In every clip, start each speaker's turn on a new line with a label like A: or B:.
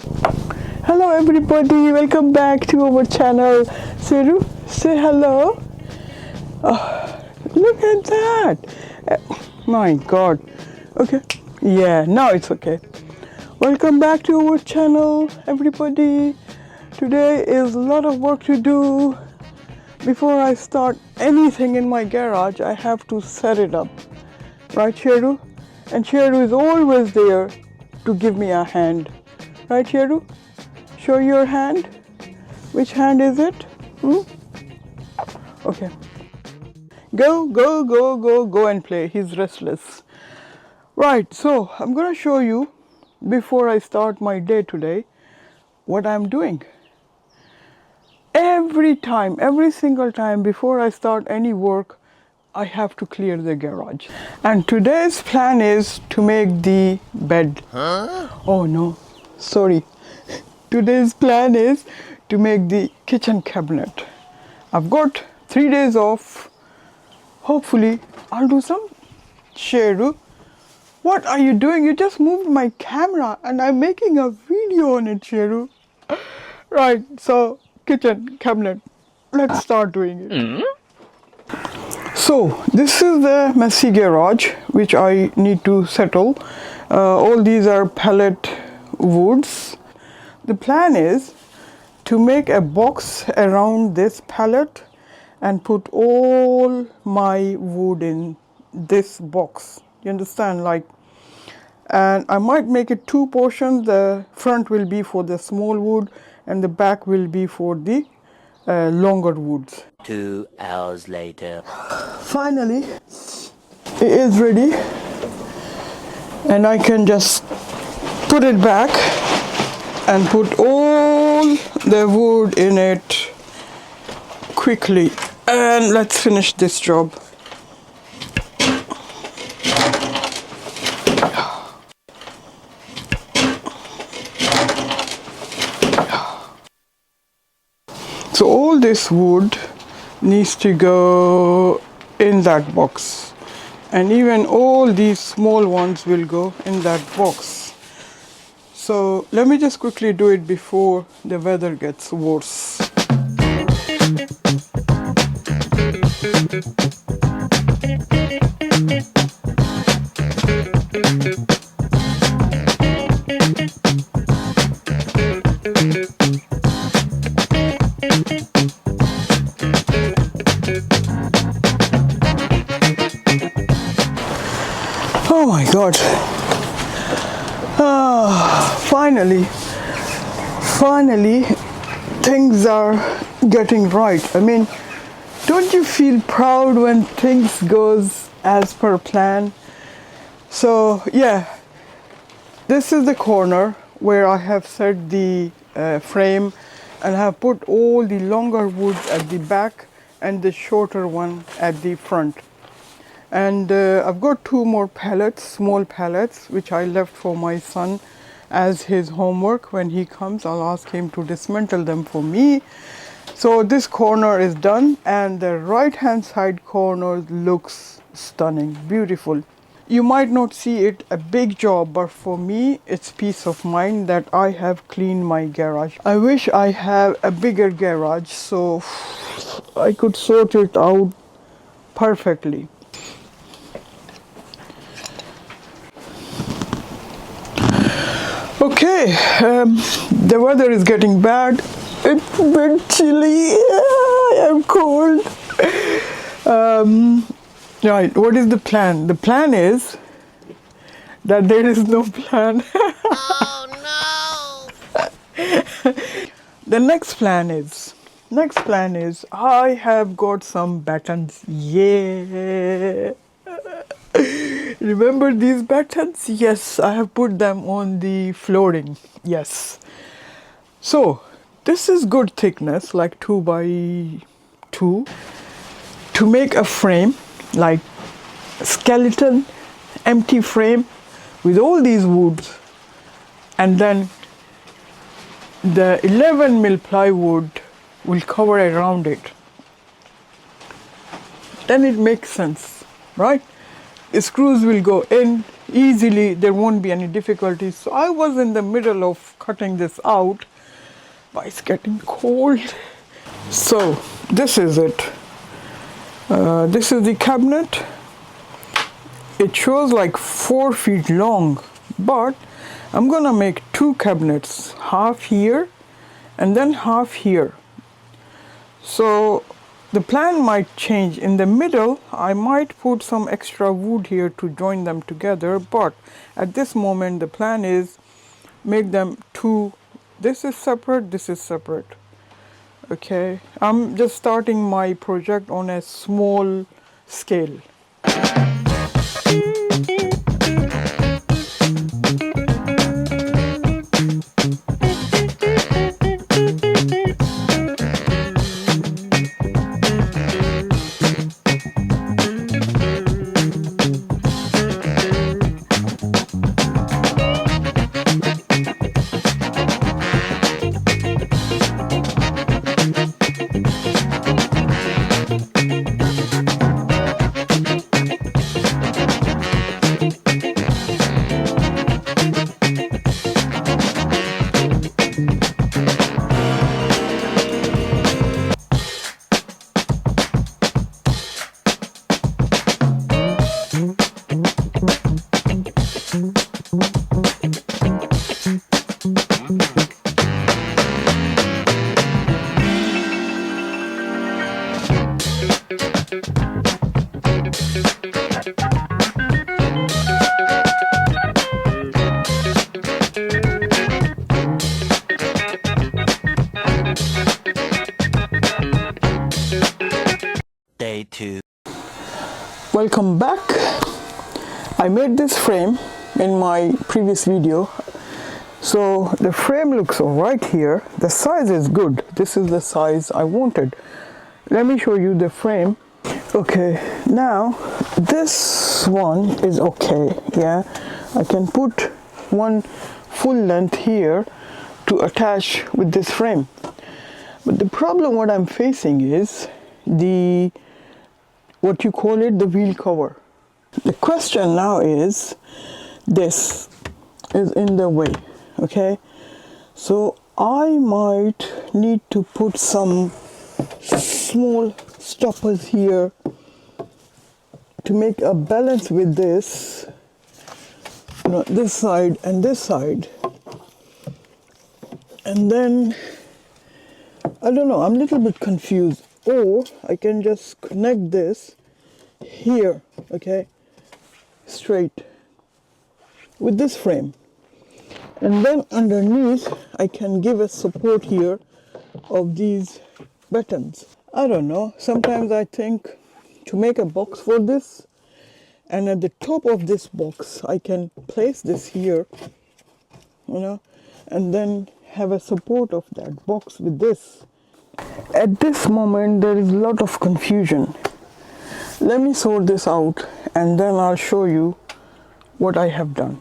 A: Hello everybody, welcome back to our channel. Seru, say hello. Oh, look at that. My God. Okay. Yeah, now it's okay. Welcome back to our channel, everybody. Today is a lot of work to do. Before I start anything in my garage, I have to set it up. Right, Sheru? And Sheru is always there to give me a hand. Right, Sheru? Show your hand. Which hand is it? Okay. Go, go, go, go, go and play. He's restless. Right, so I'm going to show you, before I start my day today, what I'm doing. Every single time before I start any work, I have to clear the garage. And today's plan is to make the bed. Huh? Oh no, sorry. Today's plan is to make the kitchen cabinet. I've got 3 days off. Hopefully, I'll do some. Sheru, what are you doing? You just moved my camera and I'm making a video on it, Sheru. Right, so kitchen cabinet. Let's start doing it. So, this is the messy garage which I need to settle. All these are pallet woods. The plan is to make a box around this pallet and put all my wood in this box. You understand? And I might make it 2 portions. The front will be for the small wood and the back will be for the longer woods.
B: 2 hours later.
A: Finally, it is ready and I can just put it back and put all the wood in it quickly. And let's finish this job. So all this wood needs to go in that box, and even all these small ones will go in that box. So let me just quickly do it before the weather gets worse. Oh my God. Finally, things are getting right. I mean, don't you feel proud when things goes as per plan? So yeah, this is the corner where I have set the frame and have put all the longer wood at the back and the shorter one at the front. And I've got 2 more pallets, small pallets, which I left for my son as his homework. When he comes, I'll ask him to dismantle them for me. So this corner is done, and the right hand side corner looks stunning, beautiful. You might not see it a big job, but for me it's peace of mind that I have cleaned my garage. I wish I have a bigger garage so I could sort it out perfectly. Okay, the weather is getting bad. It's a bit chilly. I am cold. Right, what is the plan? The plan is that there is no plan.
B: Oh no!
A: The next plan is I have got some buttons. Yeah. Remember these buttons? Yes, I have put them on the flooring. Yes. So this is good thickness, like 2 by 2, to make a frame, like skeleton, empty frame with all these woods, and then the 11 mil plywood will cover around it. Then it makes sense, right? The screws will go in easily, there won't be any difficulties. So I was in the middle of cutting this out, but it's getting cold. So this is it. This is the cabinet. It shows like 4 feet long, but I'm gonna make 2 cabinets, half here and then half here. So the plan might change. In the middle, I might put some extra wood here to join them together, but at this moment the plan is make them 2. This is separate, this is separate. Okay, I'm just starting my project on a small scale.
B: Day 2.
A: Welcome back. I made this frame in my previous video. So the frame looks alright here. The size is good. This is the size I wanted. Let me show you the frame. Okay, now this one is okay. Yeah, I can put one full length here to attach with this frame. But the problem what I'm facing is the, what you call it, the wheel cover. The question now is, this is in the way. Okay, so I might need to put some small stoppers here to make a balance with this, you know, this side and this side. And then I don't know, I'm a little bit confused. Or I can just connect this here, okay, straight with this frame. And then underneath, I can give a support here of these buttons. I don't know, sometimes I think to make a box for this, and at the top of this box, I can place this here, you know, and then have a support of that box with this. At this moment, there is a lot of confusion. Let me sort this out, and then I'll show you what I have done.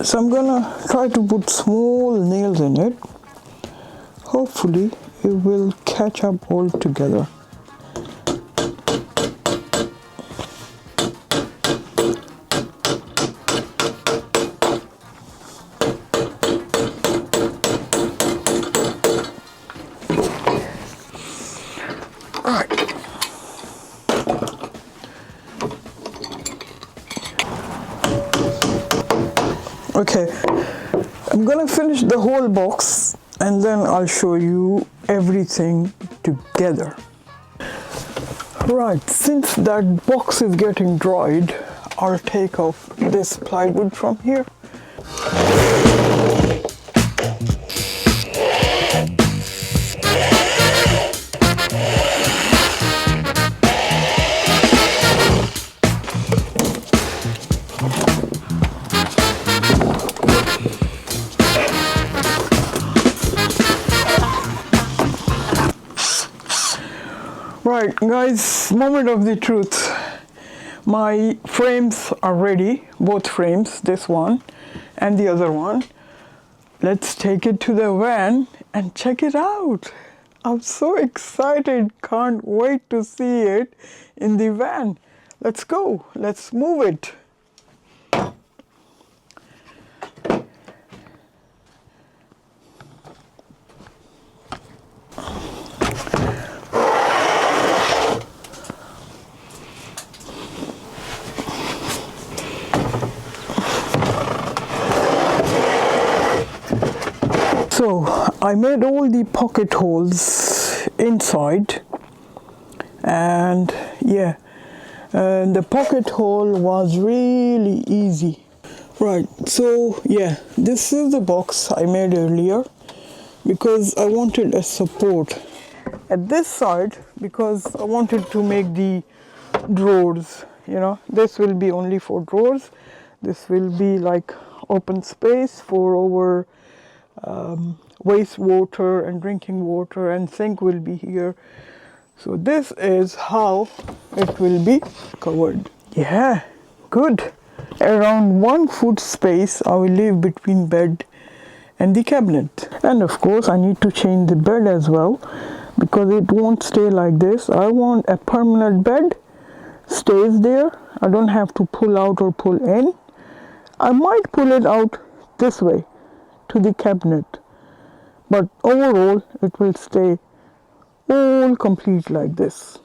A: So I'm gonna try to put small nails in it. Hopefully it will catch up all together. Okay, I'm gonna finish the whole box and then I'll show you everything together. Right, since that box is getting dried, I'll take off this plywood from here. Right, guys, moment of the truth. My frames are ready, both frames, this one and the other one. Let's take it to the van and check it out. I'm so excited, can't wait to see it in the van. Let's go, let's move it. So I made all the pocket holes inside, and yeah, the pocket hole was really easy. Right, so yeah, this is the box I made earlier because I wanted a support at this side, because I wanted to make the drawers, you know. This will be only for drawers. This will be like open space for our wastewater and drinking water, and sink will be here. So this is how it will be covered. Yeah, good. Around 1 foot space I will leave between bed and the cabinet. And of course I need to change the bed as well, because it won't stay like this. I want a permanent bed, stays there. I don't have to pull out or pull in. I might pull it out this way to the cabinet, but overall it will stay all complete like this.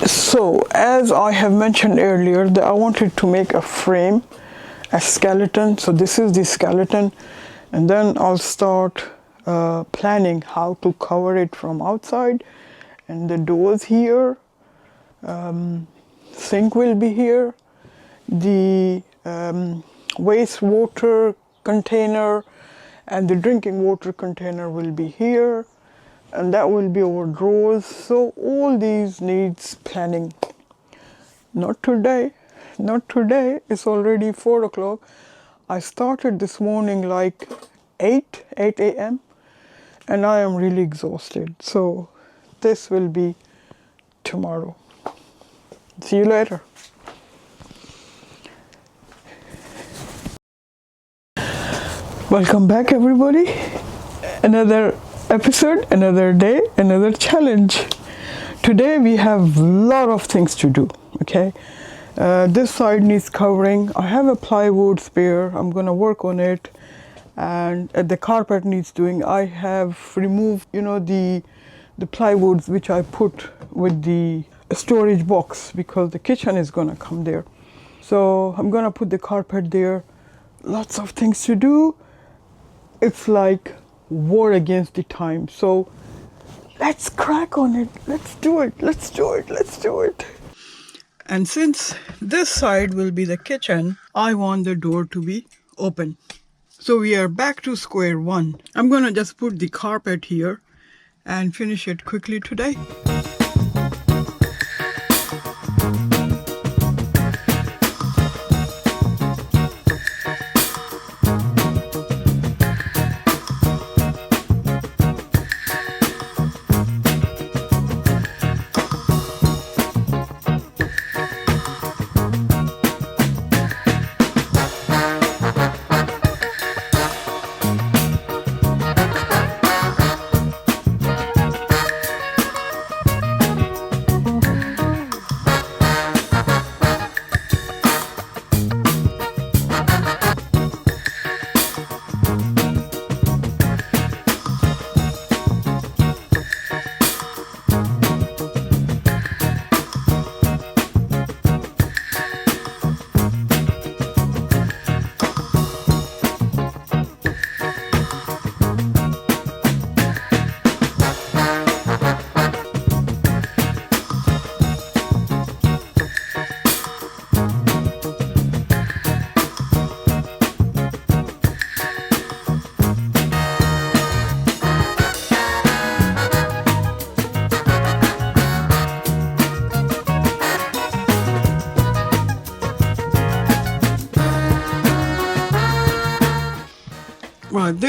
A: So as I have mentioned earlier, that I wanted to make a frame, a skeleton. So this is the skeleton, and then I'll start planning how to cover it from outside. And the doors here, sink will be here, the wastewater container and the drinking water container will be here, and that will be our drawers. So all these needs planning. Not today, not today. It's already 4 o'clock. I started this morning like 8 a.m. and I am really exhausted. So this will be tomorrow. See you later. Welcome back, everybody. Another episode, another day, another challenge. Today we have a lot of things to do. Okay, this side needs covering. I have a plywood spare. I'm gonna work on it, and the carpet needs doing. I have removed, you know, the plywoods which I put with the storage box, because the kitchen is gonna come there. So I'm gonna put the carpet there. Lots of things to do. It's like war against the time. So let's crack on it. Let's do it. Let's do it. Let's do it. And since this side will be the kitchen, I want the door to be open. So we are back to square one. I'm gonna just put the carpet here and finish it quickly today.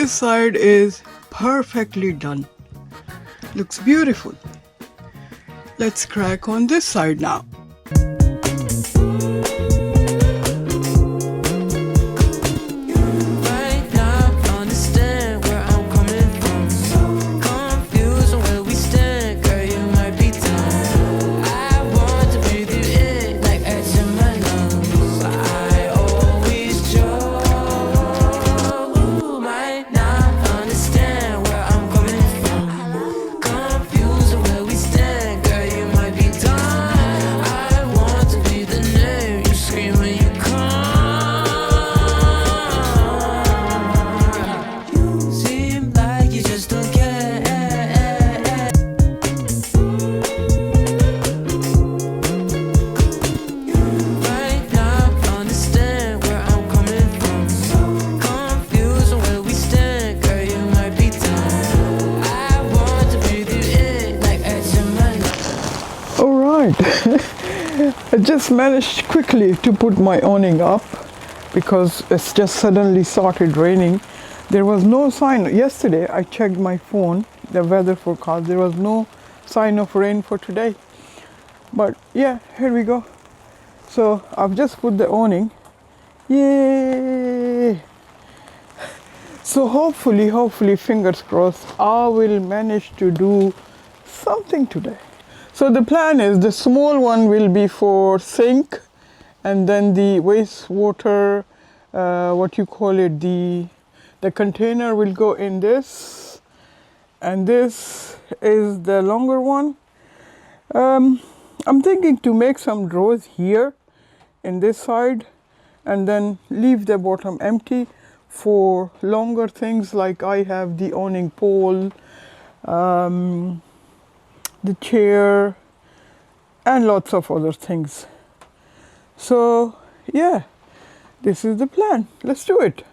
A: this side is perfectly done. Looks beautiful. Let's crack on this side now. I just managed quickly to put my awning up because it's just suddenly started raining. There was no sign. Yesterday I checked my phone, the weather forecast. There was no sign of rain for today. But yeah, here we go. So I've just put the awning. Yay! So hopefully, fingers crossed, I will manage to do something today. So the plan is the small one will be for sink, and then the wastewater, what you call it, the container will go in this, and this is the longer one. I'm thinking to make some drawers here in this side and then leave the bottom empty for longer things, like I have the awning pole, the chair, and lots of other things. So yeah, this is the plan. Let's do it.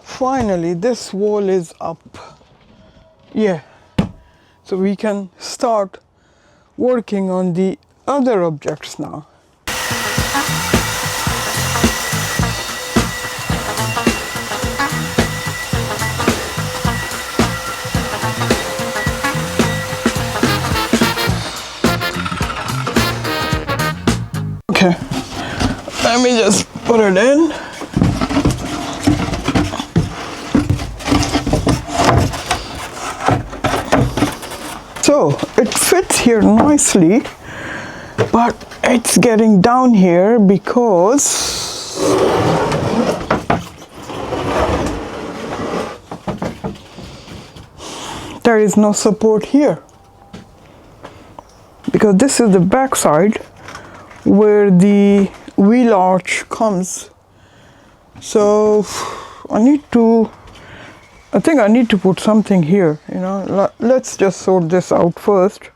A: Finally, this wall is up. Yeah, so we can start working on the other objects now. Okay, let me just put it in. So it fits here nicely, but it's getting down here because there is no support here, because this is the back side where the wheel arch comes. So I think I need to put something here, you know. Let's just sort this out first.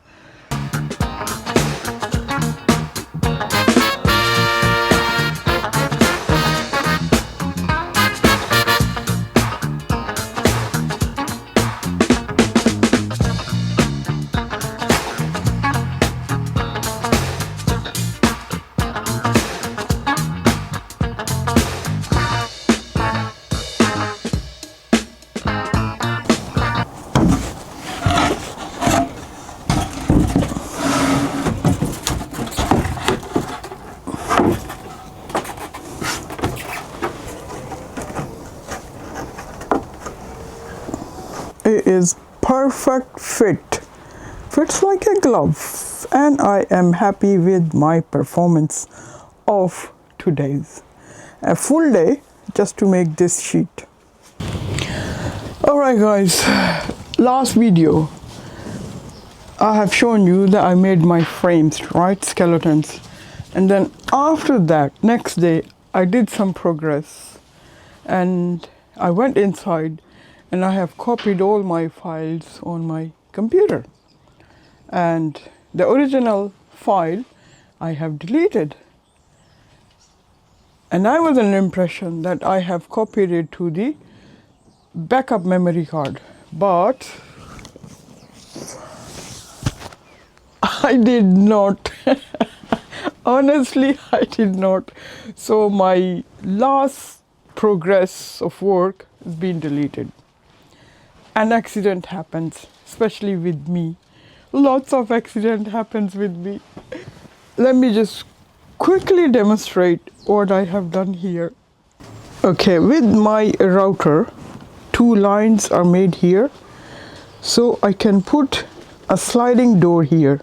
A: It is perfect fit, fits like a glove, and I am happy with my performance of today's. A full day just to make this sheet. Alright guys, last video I have shown you that I made my frames, right, skeletons, and then after that, next day, I did some progress and I went inside and I have copied all my files on my computer, and the original file I have deleted, and I was under the impression that I have copied it to the backup memory card, but I did not. Honestly, I did not. So my last progress of work has been deleted. An accident happens, especially with me. Lots of accident happens with me. Let me just quickly demonstrate what I have done here. Okay, with my router, two lines are made here. So I can put a sliding door here.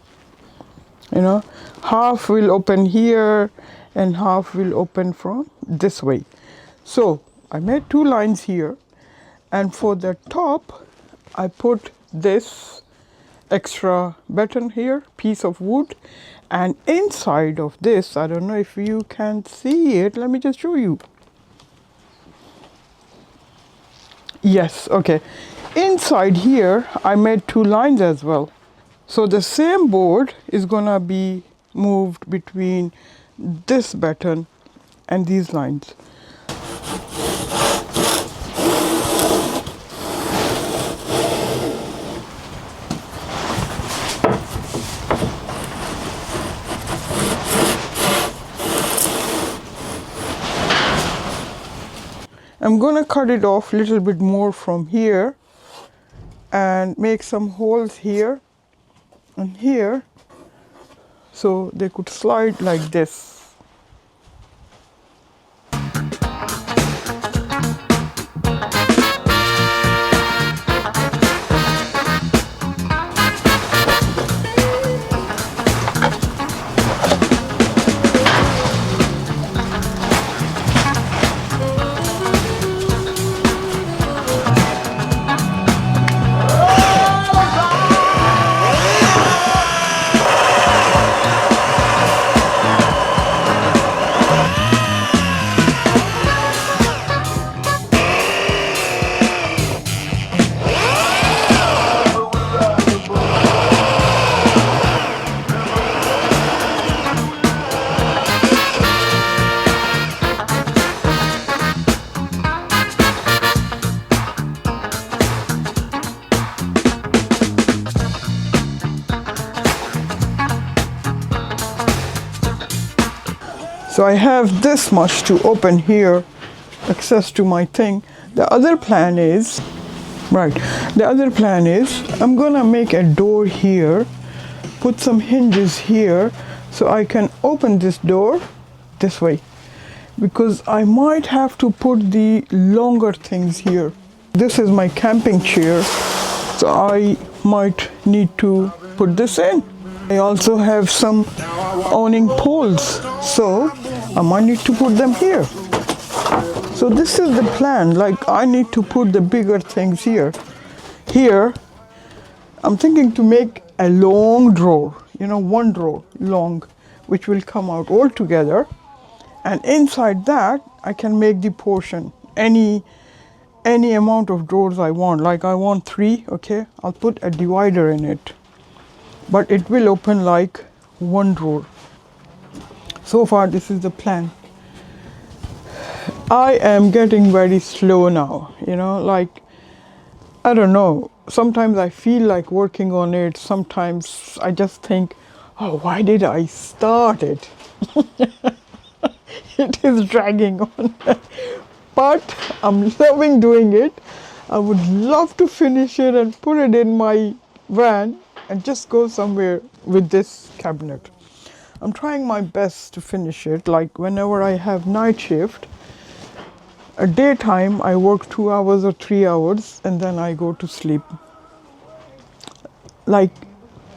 A: You know, half will open here and half will open from this way. So I made two lines here, and for the top I put this extra button here, piece of wood, and inside of this, I don't know if you can see it, let me just show you. Yes, okay, inside here I made two lines as well. So the same board is gonna be moved between this button and these lines. I'm gonna cut it off a little bit more from here and make some holes here and here so they could slide like this. So I have this much to open here, access to my thing. The other plan is, right, the other plan is I'm gonna make a door here, put some hinges here so I can open this door this way, because I might have to put the longer things here. This is my camping chair, so I might need to put this in. I also have some awning poles, so I might need to put them here. So this is the plan, like I need to put the bigger things here. Here, I'm thinking to make a long drawer, you know, one drawer long, which will come out all together. And inside that, I can make the portion, any amount of drawers I want. Like I want 3, okay, I'll put a divider in it. But it will open like one drawer. So far, this is the plan. I am getting very slow now, you know, like, I don't know. Sometimes I feel like working on it. Sometimes I just think, oh, why did I start it? It is dragging on. But I'm loving doing it. I would love to finish it and put it in my van and just go somewhere with this cabinet. I'm trying my best to finish it. Like whenever I have night shift, a daytime I work 2 hours or 3 hours and then I go to sleep. Like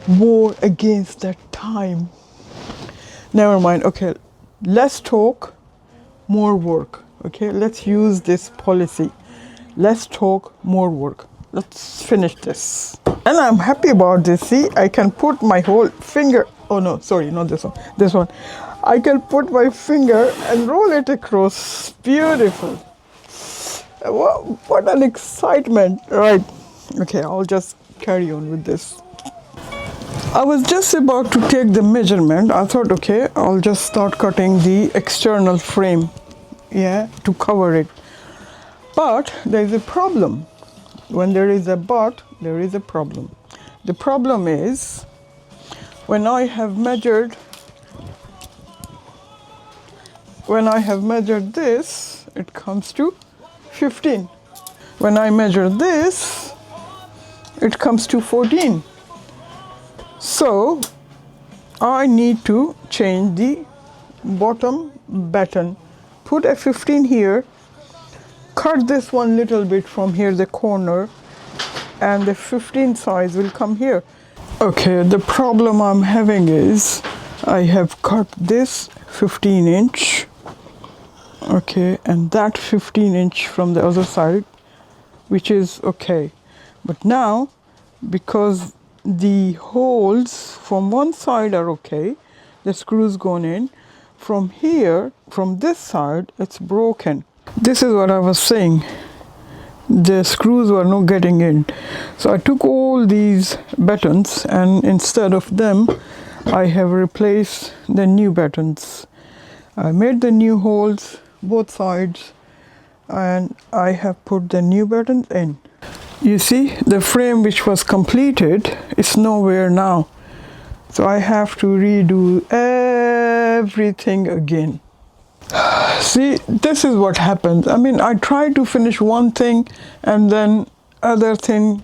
A: war against that time. Never mind. Okay, less talk, more work. Okay, let's use this policy. Less talk, more work. Let's finish this. And I'm happy about this. See, I can put my whole finger. Oh no, sorry, not this one. This one. I can put my finger and roll it across. Beautiful. What an excitement. Right. Okay, I'll just carry on with this. I was just about to take the measurement. I thought, okay, I'll just start cutting the external frame, yeah, to cover it. But there is a problem. When there is a but, there is a problem. The problem is, when I have measured when I have measured this, it comes to 15. When I measure this, it comes to 14. So I need to change the bottom button. Put a 15 here, cut this one little bit from here, the corner, and the 15 size will come here. Okay, the problem I'm having is I have cut this 15 inch, okay, and that 15 inch from the other side, which is okay. But now, because the holes from one side are okay, the screws gone in, from here, from this side, it's broken. This is what I was saying. The screws were not getting in. So I took all these buttons and instead of them, I have replaced the new buttons. I made the new holes both sides and I have put the new buttons in. You see, the frame which was completed is nowhere now. So I have to redo everything again. See, this is what happens. I mean, I try to finish one thing and then other thing.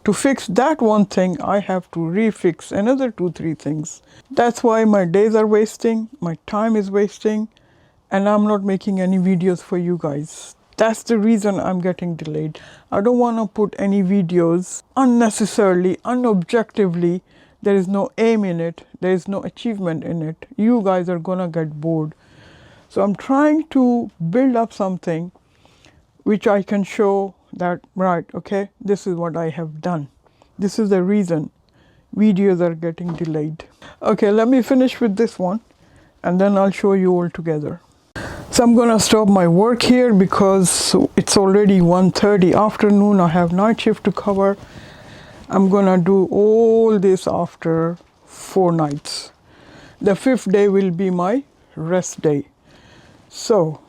A: To fix that one thing, I have to refix another 2-3 things. That's why my days are wasting, my time is wasting, and I'm not making any videos for you guys. That's the reason I'm getting delayed. I don't want to put any videos unnecessarily, unobjectively. There is no aim in it. There is no achievement in it. You guys are gonna get bored. So I'm trying to build up something which I can show that, right, okay, this is what I have done. This is the reason videos are getting delayed. Okay, let me finish with this one and then I'll show you all together. So I'm gonna stop my work here because it's already 1:30 afternoon. I have night shift to cover. I'm gonna do all this after 4 nights. The 5th day will be my rest day. So,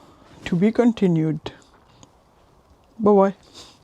A: to be continued. Bye-bye.